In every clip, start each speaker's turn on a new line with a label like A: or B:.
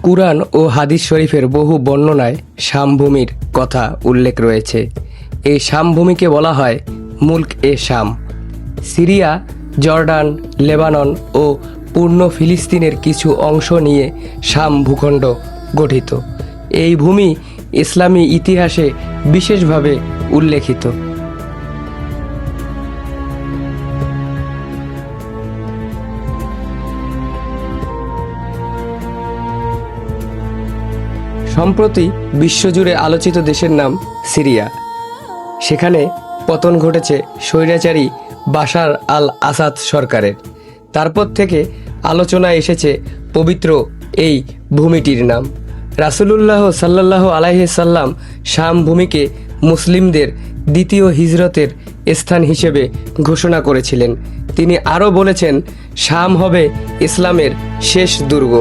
A: কুরআন ও হাদিস শরীফের বহু বর্ণনায় শাম ভূমির কথা উল্লেখ রয়েছে। এই শাম ভূমিকে বলা হয় মুলক এ শাম। সিরিয়া, জর্ডান, লেবানন ও পূর্ণ ফিলিস্তিনের কিছু অংশ নিয়ে শাম ভূখণ্ড গঠিত। এই ভূমি ইসলামী ইতিহাসে বিশেষভাবে উল্লেখিত। সম্প্রতি বিশ্বজুড়ে আলোচিত দেশের নাম সিরিয়া। সেখানে পতন ঘটেছে স্বৈরাচারী বাশার আল আসাদ সরকারের। তারপর থেকে আলোচনায় এসেছে পবিত্র এই ভূমিটির নাম। রাসূলুল্লাহ সাল্লাল্লাহু আলাইহি সাল্লাম শাম ভূমিকে মুসলিমদের দ্বিতীয় হিজরতের স্থান হিসেবে ঘোষণা করেছিলেন। তিনি আরও বলেছেন, শাম হবে ইসলামের শেষ দুর্গ।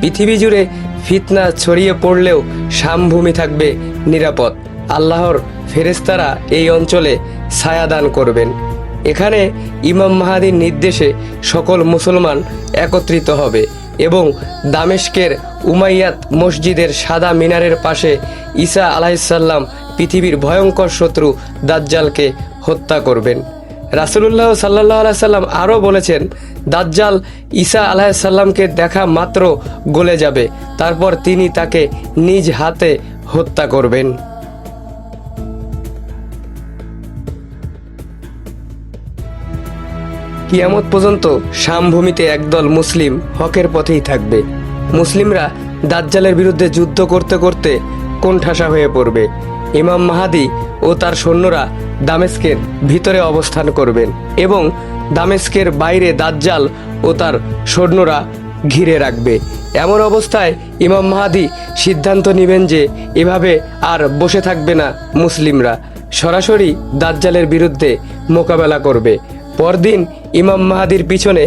A: পৃথিবী জুড়ে ফিতনা ছড়িয়ে পড়লেও শাম ভূমি থাকবে নিরাপদ। আল্লাহর ফেরেশতারা এই অঞ্চলে ছায়াদান করবেন। এখানে ইমাম মাহাদির নির্দেশে সকল মুসলমান একত্রিত হবে এবং দামেস্কের উমাইয়াত মসজিদের সাদা মিনারের পাশে ঈসা আলাইহিসসালাম পৃথিবীর ভয়ঙ্কর শত্রু দাজ্জালকে হত্যা করবেন। রাসূলুল্লাহ সাল্লাল্লাহু আলাইহি সাল্লাম আরও বলেছেন, দাজ্জাল ঈসা আলাইহিসসালামকে দেখা মাত্র গলে যাবে, তারপর তিনি তাকে নিজ হাতে হত্যা করবেন। কিয়ামত পর্যন্ত শাম ভূমিতে একদল মুসলিম হকের পথেই থাকবে। মুসলিমরা দাজ্জালের বিরুদ্ধে যুদ্ধ করতে করতে কোণঠাসা হয়ে পড়বে। ইমাম মাহাদি ও তার সৈন্যরা দামেস্কের ভিতরে অবস্থান করবেন এবং দামেস্কের বাইরে দাজ্জাল ও তার সৈন্যরা ঘিরে রাখবে। এমন অবস্থায় ইমাম মাহাদি সিদ্ধান্ত নেবেন যে এভাবে আর বসে থাকবে না, মুসলিমরা সরাসরি দাজ্জালের বিরুদ্ধে মোকাবেলা করবে। পরদিন ইমাম মাহাদির পিছনে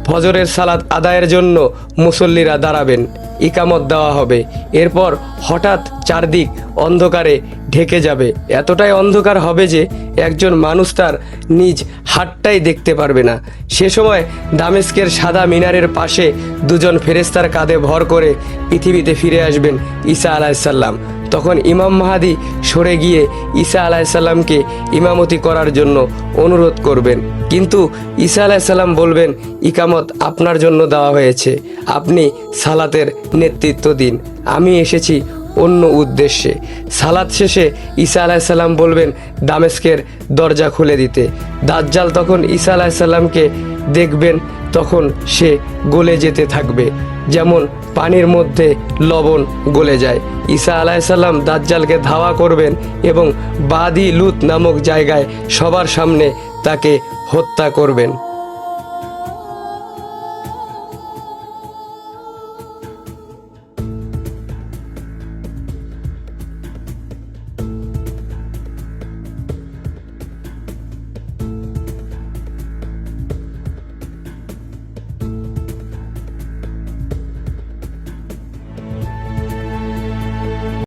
A: ফজরের সালাত আদায়ের জন্য মুসল্লিরা দাঁড়াবেন, ইকামত দেওয়া হবে। এরপর হঠাৎ চারদিক অন্ধকারে ঢেকে যাবে। এতটাই অন্ধকার হবে যে একজন মানুষ তার নিজ হাতটাই দেখতে পারবে না। সে সময় দামেস্কের সাদা মিনারের পাশে দুজন ফেরেশতার কাঁধে ভর করে পৃথিবীতে ফিরে আসবেন ঈসা আলাইহিসসালাম। তখন ইমাম মাহাদি সরে গিয়ে ঈসা আলাইহিসসালামকে ইমামতি করার জন্য অনুরোধ করবেন, কিন্তু ঈসা আলাইহিসসালাম বলবেন, ইকামত আপনার জন্য দেওয়া হয়েছে, আপনি সালাতের নেতৃত্ব দিন, আমি এসেছি অন্য উদ্দেশ্যে। সালাত শেষে ঈসা আলাইহিসসালাম বলবেন দামেস্কের দরজা খুলে দিতে। দাজ্জাল তখন ঈসা আলাইহিসসালামকে দেখবেন, তখন সে গলে যেতে থাকবে, যেমন পানির মধ্যে লবণ গলে যায়। ঈসা আলাইহিসসালাম দাজ্জালকে ধাওয়া করবেন এবং বাদি লুত নামক জায়গায় সবার সামনে তাকে হত্যা করবেন।